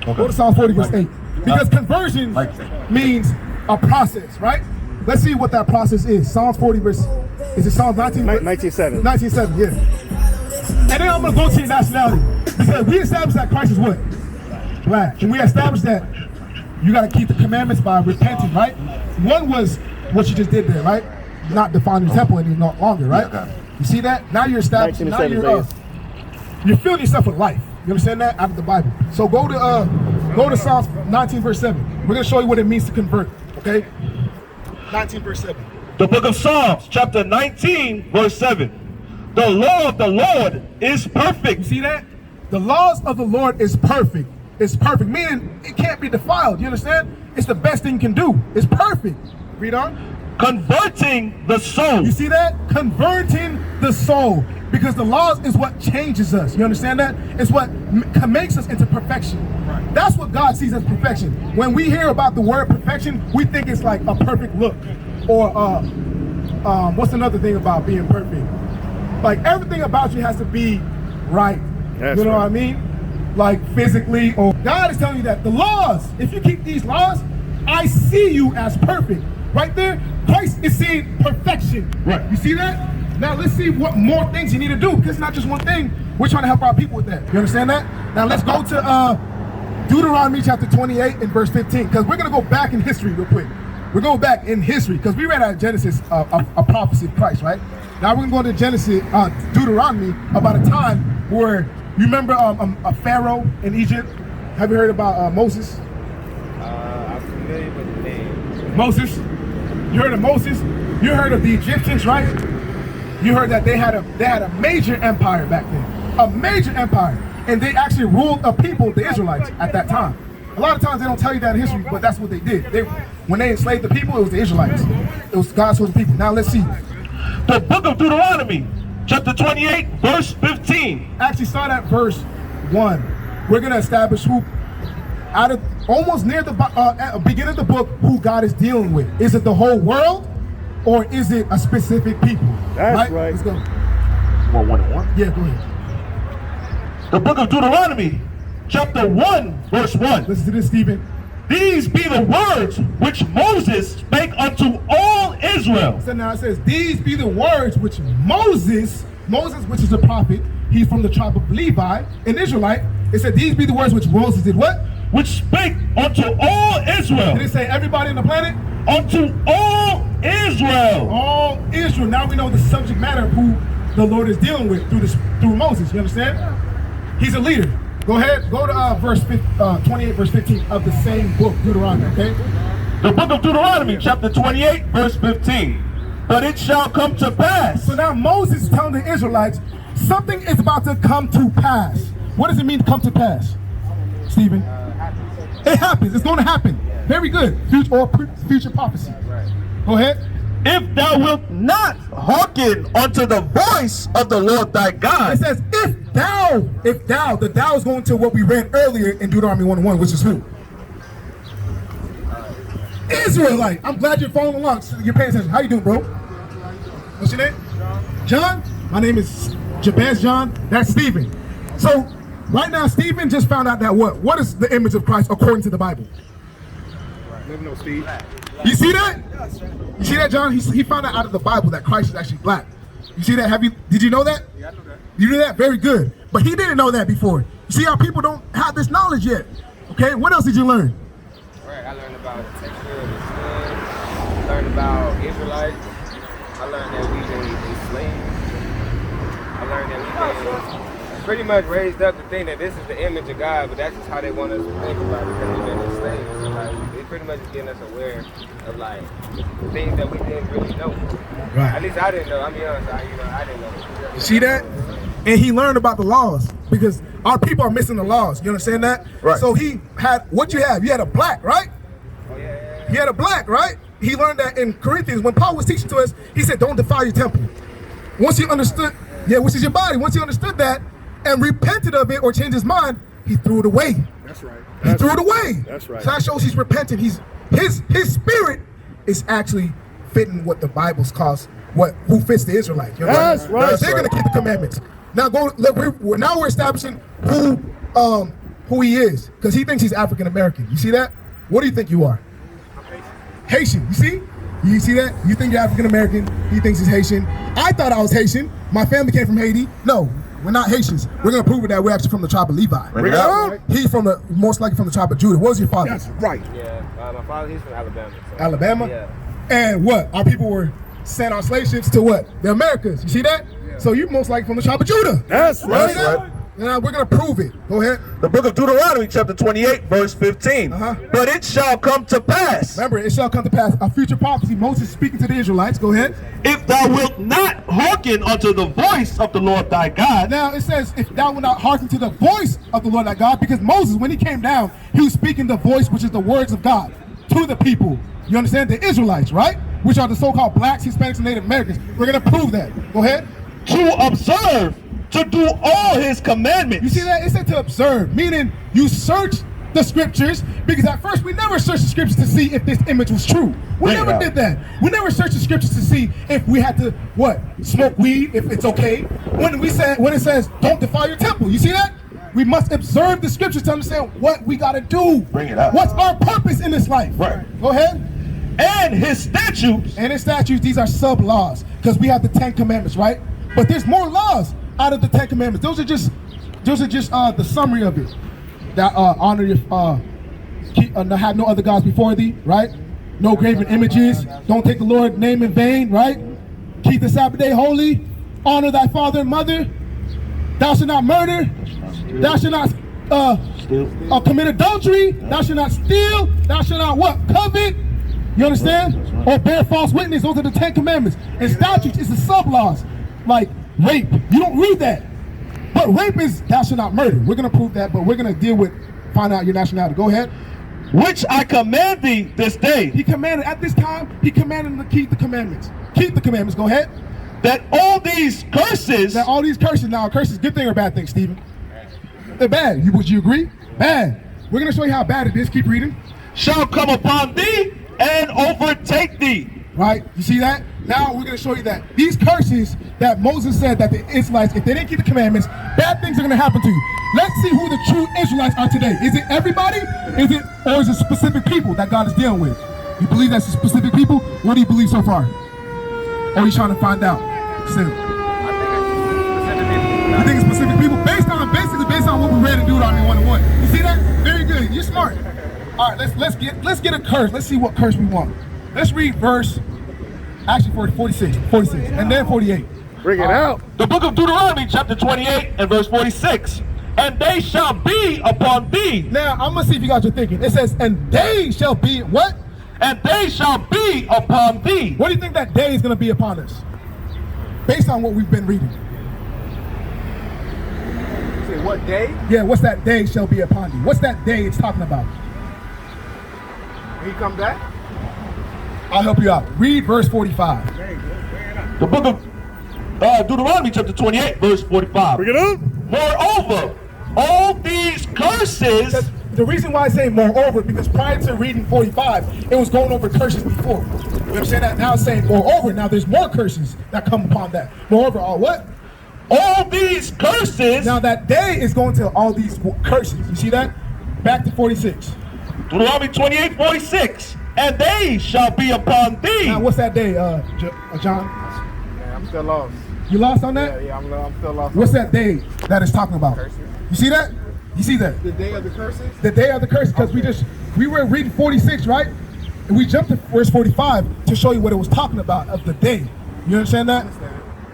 Go to Psalm 40, verse 8. Because conversion means a process, right? Let's see what that process is. Psalms 40, verse, is it Psalms 19? 19:7. 19:7, yeah. And then I'm going to go to your nationality. Because we established that Christ is what? Black. And we established that you got to keep the commandments by repenting, right? One was what you just did there, right? Not defining the temple any longer, right? You see that? Now you're established. Now you're filling yourself with life. You understand that? Out of the Bible. So go to Psalms 19, verse 7. We're going to show you what it means to convert, okay? 19, verse 7. The book of Psalms, chapter 19, verse 7. The law of the Lord is perfect. You see that? The laws of the Lord is perfect. It's perfect, meaning it can't be defiled. You understand? It's the best thing you can do. It's perfect. Read on. Converting the soul. You see that? Converting the soul. Because the laws is what changes us. You understand that? It's what makes us into perfection. Right. That's what God sees as perfection. When we hear about the word perfection, we think it's like a perfect look. Or what's another thing about being perfect? Like everything about you has to be right. That's you know right. what I mean? Like physically. Or God is telling you that the laws, if you keep these laws, I see you as perfect. Right there, Christ is seeing perfection. Right. You see that? Now let's see what more things you need to do, because it's not just one thing. We're trying to help our people with that. You understand that? Now let's go to Deuteronomy chapter 28 and verse 15, because we're going to go back in history real quick. We're going back in history, because we read out of Genesis a prophecy of Christ, right? Now we're going to go to Genesis, Deuteronomy, about a time where, you remember a Pharaoh in Egypt? Have you heard about Moses? I'm familiar with the name. Moses? You heard of Moses? You heard of the Egyptians, right? You heard that they had a major empire back then, a major empire, and they actually ruled a people, the Israelites, at that time. A lot of times they don't tell you that in history, but that's what they did. When they enslaved the people, it was the Israelites. It was God's chosen people. Now let's see. The book of Deuteronomy, chapter 28, verse 15. Actually, start at verse 1. We're going to establish who, out of almost near the beginning of the book, who God is dealing with. Is it the whole world, or is it a specific people? That's right. Let's go. Well, 1 and 1. Yeah, go ahead. The book of Deuteronomy, chapter 1, verse 1. Listen to this, Stephen. These be the words which Moses spake unto all Israel. So now it says, these be the words which Moses, which is a prophet, he's from the tribe of Levi, an Israelite. It said, these be the words which Moses did what? Which spake unto all Israel. Did it say everybody on the planet? Unto all Israel. All Israel. Now we know the subject matter of who the Lord is dealing with through Moses. You understand? He's a leader. Go ahead. Go to verse 28, verse 15 of the same book, Deuteronomy. Okay. The book of Deuteronomy, chapter 28, verse 15. But it shall come to pass. So now Moses is telling the Israelites something is about to come to pass. What does it mean to come to pass, Stephen? It happens. It's going to happen. Very good. Future prophecy. Go ahead. If thou wilt not hearken unto the voice of the Lord thy God. It says, if thou, the thou is going to what we read earlier in Deuteronomy 1:1, which is who? Israelite. I'm glad you're following along. So you're paying attention. How you doing, bro? What's your name? John. My name is Jabez John. That's Stephen. So right now, Stephen just found out that what? What is the image of Christ according to the Bible? Living on speed. You see that? You see that, John? He found out of the Bible that Christ is actually black. You see that? Did you know that? Yeah, I know that. You knew that? Very good. But he didn't know that before. You see how people don't have this knowledge yet. Okay, what else did you learn? Right, I learned about the texture of the skin. I learned about Israelites. I learned that we've been slaves. I learned that we've been pretty much raised up to think that this is the image of God, but that's just how they want us to think about it, because we've been enslaved. So like, they pretty much just getting us aware of like things that we didn't really know. Right. At least I didn't know. I'm being honest, I didn't know. You see that? And he learned about the laws, because our people are missing the laws. You understand that? Right. So he had, what you have? You had a black, right? Oh yeah. He had a black, right? He learned that in Corinthians. When Paul was teaching to us, he said, don't defile your temple. Once he understood, which is your body, once he understood that and repented of it or changed his mind, he threw it away. That's right. He threw it away. That's right. So that shows he's repentant. His spirit is actually fitting what the Bible's calls who fits the Israelites. You know That's right. They're going to keep the commandments. Now we're establishing who who he is, because he thinks he's African American. You see that? What do you think you are? Haitian. You see? You see that? You think you're African American. He thinks he's Haitian. I thought I was Haitian. My family came from Haiti. No, we're not Haitians. We're gonna prove it that we're actually from the tribe of Levi. Bring it out. He's from the most likely from the tribe of Judah. What was your father? That's right. Yeah, my father, he's from Alabama. So. Alabama? Yeah. And what? Our people were sent on slave ships to what? The Americas. You see that? Yeah. So you're most likely from the tribe of Judah. That's right. That's right. Now we're gonna prove it. Go ahead. The book of Deuteronomy chapter 28 verse 15. But it shall come to pass. Remember, it shall come to pass. A future prophecy. Moses speaking to the Israelites. Go ahead. If thou wilt not hearken unto the voice of the Lord thy God. Now it says, if thou wilt not hearken to the voice of the Lord thy God, because Moses, when he came down, he was speaking the voice, which is the words of God, to the people. You understand? The Israelites, right? Which are the so-called blacks, Hispanics, and Native Americans. We're gonna prove that. Go ahead. To observe, to do all his commandments. You see that? It said to observe, meaning you search the scriptures, because at first we never searched the scriptures to see if this image was true. We never did that. We never searched the scriptures to see if we had to, what, smoke weed, if it's okay. When it says, don't defile your temple, you see that? We must observe the scriptures to understand what we gotta do. Bring it up. What's our purpose in this life? Right. Go ahead. And his statutes. And his statutes, these are sub-laws, because we have the 10 commandments, right? But there's more laws out of the 10 commandments. Those are just the summary of it. That honor your have no other gods before thee, right? No graven images. Don't take the Lord's name in vain, right? Keep the Sabbath day holy. Honor thy father and mother. Thou shalt not murder. Thou shalt not commit adultery. Thou shalt not steal. Thou shalt not what? Covet. You understand? Or bear false witness. Those are the 10 commandments. And statutes is the sub-laws, like rape. You don't read that. But rape is thou shalt not murder. We're going to prove that, but we're going to deal with, find out your nationality. Go ahead. Which I command thee this day. He commanded, at this time, he commanded them to keep the commandments. Keep the commandments. Go ahead. That all these curses. That all these curses, now curses, good thing or bad thing, Stephen? They're bad. Would you agree? Bad. We're going to show you how bad it is. Keep reading. Shall come upon thee and overtake thee. Right? You see that? Now we're going to show you that these curses that Moses said that the Israelites, if they didn't keep the commandments, bad things are going to happen to you. Let's see who the true Israelites are today. Is it everybody? Or is it specific people that God is dealing with? You believe that's specific people? What do you believe so far? Or are you trying to find out? Still. You think it's specific people? Basically based on what we read in Deuteronomy 1:1. You see that? Very good. You're smart. All right, let's get a curse. Let's see what curse we want. Let's read verse, actually 46, and then 48. Bring it out. The book of Deuteronomy chapter 28 and verse 46. And they shall be upon thee. Now, I'm going to see if you guys are thinking. It says, and they shall be, what? And they shall be upon thee. What do you think that day is going to be upon us? Based on what we've been reading. Say what day? Yeah, what's that day shall be upon thee? What's that day it's talking about? When he come back? I'll help you out. Read verse 45. The book of Deuteronomy chapter 28 verse 45. Bring it up. Moreover, all these curses. The reason why I say moreover, because prior to reading 45, it was going over curses before. You understand that? Now it's saying moreover. Now there's more curses that come upon that. Moreover, all what? All these curses. Now that day is going to all these curses. You see that? Back to 46. Deuteronomy 28, 46. And they shall be upon thee. Now what's that day, John? Yeah, I'm still lost. You lost on that? Yeah, I'm still lost. What's that day that it's talking about? Curses. You see that? You see that? The day of the curses? The day of the curse, because we were reading 46, right? And we jumped to verse 45 to show you what it was talking about of the day. You understand that?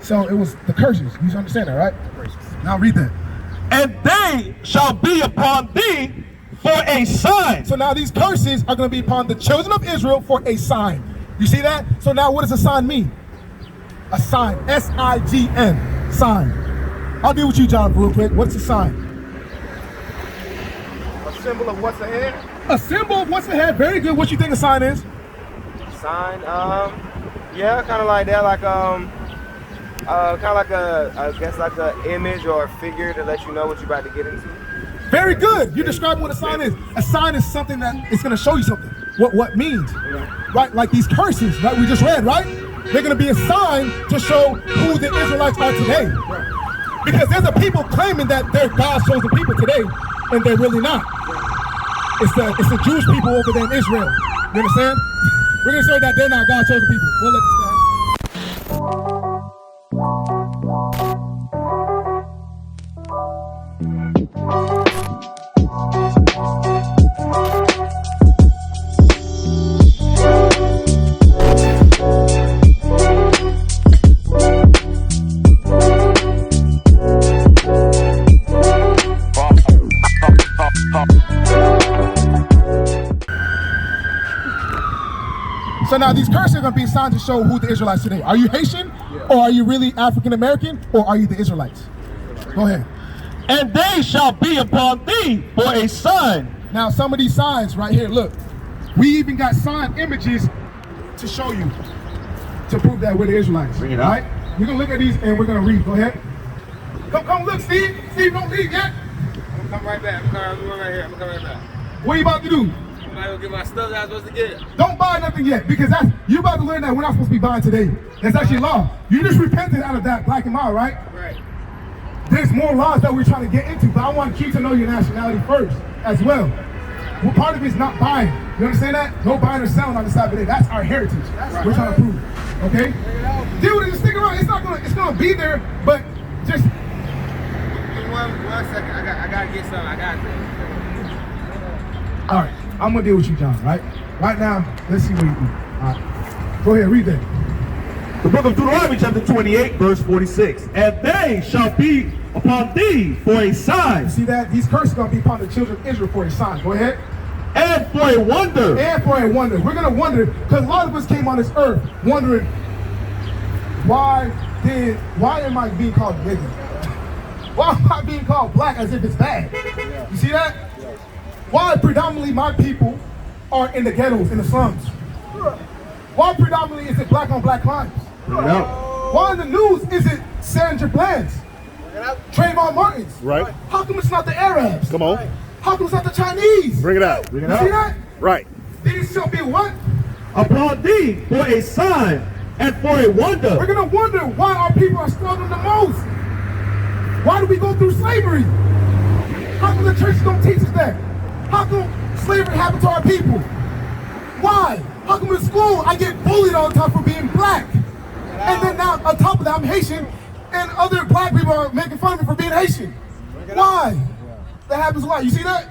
So it was the curses. You understand that, right? Now read that. And they shall be upon thee for a sign. So now these curses are going to be upon the children of Israel for a sign. You see that? So now what does a sign mean? A sign. S-I-G-N. Sign. I'll deal with you, John, real quick. What's a sign? A symbol of what's ahead? A symbol of what's ahead. Very good. What you think a sign is? Sign, yeah, kind of like that, like, kind of like I guess like a image or a figure to let you know what you're about to get into. Very good. You describe what a sign is. A sign is something that is going to show you something. What means, right? Like these curses, right? We just read, right? They're going to be a sign to show who the Israelites are today. Because there's a people claiming that they're God's chosen people today, and they're really not. It's the Jewish people over there in Israel. You understand? We're going to show that they're not God's chosen people. We'll let this stand. So now these curses are going to be signs to show who the Israelites today. Are you Haitian? Or are you really African American? Or are you the Israelites? Go ahead. And they shall be upon thee for a sign. Now some of these signs right here, look. We even got sign images to show you, to prove that we're the Israelites. Bring it out. Right? We're going to look at these and we're going to read. Go ahead. Come look, Steve. Steve, don't leave yet. I'm gonna come right back. I'm coming right here. I'm gonna come right back. What are you about to do? I'm gonna go get my stuff that I was supposed to get. Don't buy nothing yet, because you're about to learn that we're not supposed to be buying today. That's actually law. You just repented out of that black and mild, right? Right. There's more laws that we're trying to get into, but I want you to know your nationality first as well. Well, part of it is not buying. You understand that? No buying or selling on the Sabbath day. That's our heritage. We're trying to prove. Okay? Deal with it. Just stick around. It's gonna be there, but just Give me one second. I gotta get something. I got this. all right. I'm gonna deal with you, John. Right? Right now, let's see what you do. All right. Go ahead. Read that. The book of Deuteronomy chapter 28 verse 46. And they shall be upon thee for a sign. You see that? These curses are gonna be upon the children of Israel for a sign. Go ahead. And for a wonder. And for a wonder. We're gonna wonder, because a lot of us came on this earth wondering, why am I being called nigger? Why am I being called black as if it's bad? You see that? Why predominantly my people are in the ghettos, in the slums? Why predominantly is it black on black crimes? Why in the news is it Sandra Bland's, Trayvon Martin's? Right. How come it's not the Arabs? Come on. How come it's not the Chinese? Bring it out. Bring it You out. see that? Right. These shall be what? Upon thee for a sign and for a wonder. We're gonna wonder why our people are struggling the most. Why do we go through slavery? How come the churches don't teach us that? How come slavery happened to our people? Why? How come in school I get bullied all the time for being black? And then now on top of that I'm Haitian and other black people are making fun of me for being Haitian. Why? That happens a lot. You see that?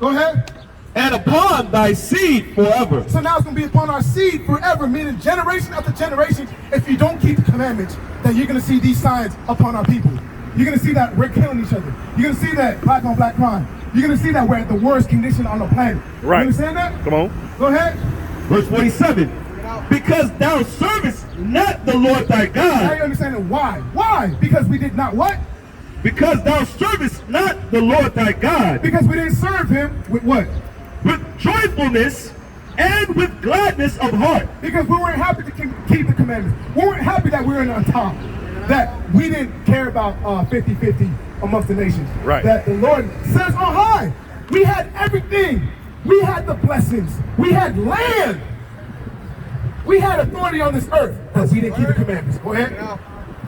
Go ahead. And upon thy seed forever. So now it's going to be upon our seed forever, meaning generation after generation. If you don't keep the commandments, then you're going to see these signs upon our people. You're going to see that we're killing each other. You're going to see that black on black crime. You're going to see that we're at the worst condition on the planet. Right. You understand that? Come on. Go ahead. Verse 47. Because thou servest not the Lord thy Now God. you understand why. Why? Because we did not what? Because thou servest not the Lord thy God. Because we didn't serve him with what? With joyfulness and with gladness of heart. Because we weren't happy to keep the commandments. We weren't happy that we were on top. That we didn't care about 50-50 amongst the nations. Right. That the Lord says on high. We had everything. We had the blessings. We had land. We had authority on this earth, but we didn't keep the commandments. Go ahead.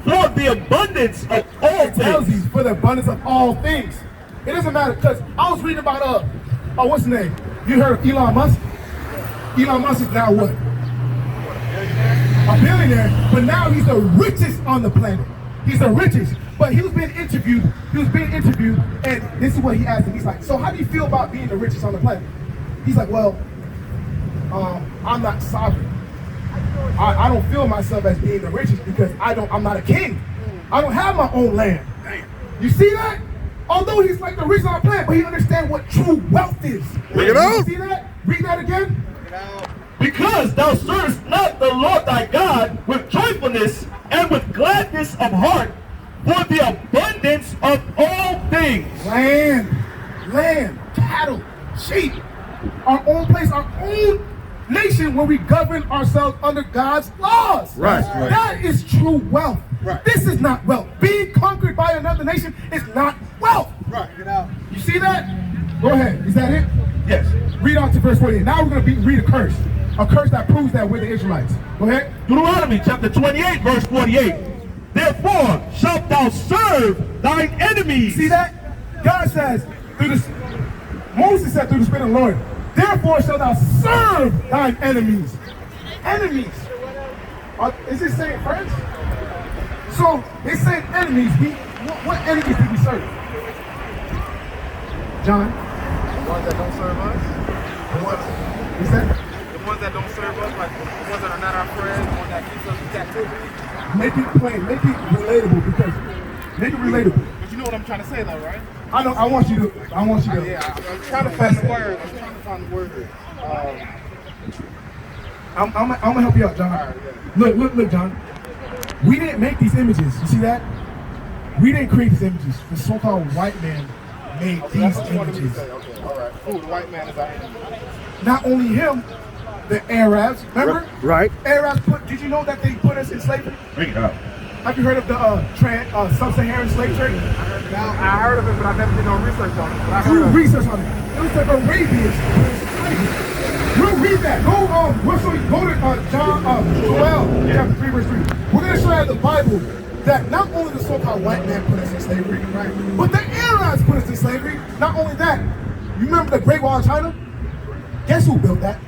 For the abundance of all It tells things. you for the abundance of all things. It doesn't matter, because I was reading about what's his name? You heard of Elon Musk? Elon Musk is now what? A billionaire, but now he's the richest on the planet. He's the richest. But he was being interviewed, and this is what he asked him. He's like, so how do you feel about being the richest on the planet? He's like, well, I'm not sovereign. I don't feel myself as being the richest because I'm not a king. I don't have my own land. You see that? Although he's like the richest on the planet, but he understands what true wealth is. Bring it out. You see that? Read that again. Because thou servest not the Lord thy God with joyfulness and with gladness of heart for the abundance of all things. Land, cattle, sheep, our own place, our own nation where we govern ourselves under God's laws. Right. That is true wealth. Right. This is not wealth. Being conquered by another nation is not wealth. Right. You see that? Go ahead. Is that it? Yes. Read on to verse 48. Now we're going to read a curse. A curse that proves that we're the Israelites. Go ahead. Deuteronomy chapter 28 verse 48. Therefore shalt thou serve thine enemies. See that? God says, Moses said through the Spirit of the Lord, therefore shalt thou serve thine enemies. Enemies. Is it saying friends? So it's saying enemies. What enemies do we serve? John? The ones that don't serve us. Is that? The ones that don't serve us, like the ones that are not our friends, the ones that keeps us in captivity. Make it plain, make it relatable, because make it relatable. But you know what I'm trying to say, though, right? I know. I want you to. Yeah, I'm trying to find the word. I'm gonna help you out, John. Right, yeah. Look, John. We didn't make these images. You see that? We didn't create these images. The so-called white man made these That's what you wanted me to images. say. Okay, all right. Cool. The white man is our enemy. Not only him, the Arabs. Remember? Right. Arabs put. Did you know that they put us in slavery? Bring it up. Have you heard of the sub-Saharan slave trade? Now, I heard of it, but I never did no research on it. But I Do heard of it. research on it. It was the Arabians. We'll read that. Go to Joel chapter 3, verse 3. We're going to show you the Bible that not only the so-called white man put us in slavery, right, but the Arabs put us in slavery. Not only that, you remember the Great Wall of China? Guess who built that?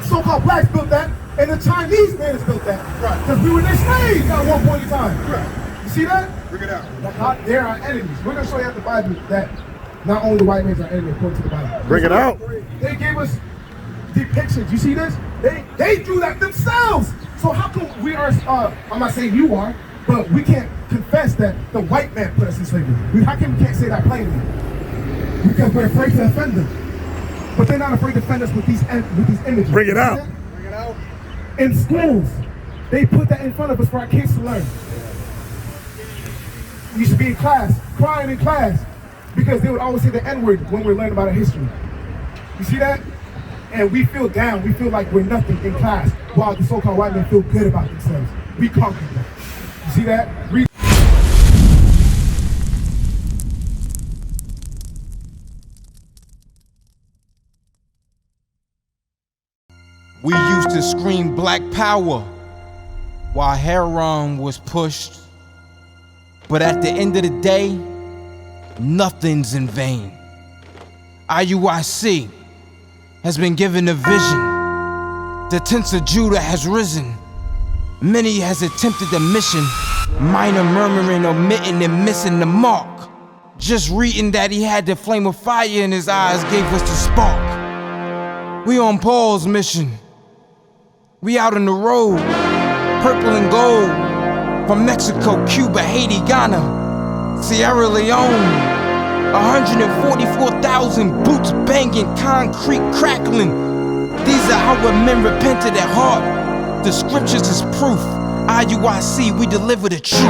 So-called blacks built that, and the Chinese man has built that. Right. Because we were their slaves at one point in time. Right. You see that? Bring it out. They're our enemies. We're going to show you out the Bible that not only the white man's our enemy according to the Bible. Bring it out. They gave us depictions. You see this? They do that themselves. So how come we are, I'm not saying you are, but we can't confess that the white man put us in slavery? How come we can't say that plainly? Because we're afraid to offend them. But they're not afraid to offend us with these images. Bring it out. Bring it out. In schools, they put that in front of us for our kids to learn. We used to be in class, crying in class, because they would always say the N-word when we're learning about our history. You see that? And we feel down. We feel like we're nothing in class, while the so-called white men feel good about themselves. We conquered them. You see that? We used to scream black power while heroin was pushed. But at the end of the day, nothing's in vain. IUIC has been given a vision. The tents of Judah has risen. Many has attempted the mission. Minor murmuring, omitting, and missing the mark. Just reading that he had the flame of fire in his eyes gave us the spark. We on Paul's mission. We out on the road, purple and gold, from Mexico, Cuba, Haiti, Ghana, Sierra Leone. 144,000 boots banging, concrete crackling. These are our men repented at heart. The scriptures is proof. IUIC, we deliver the truth.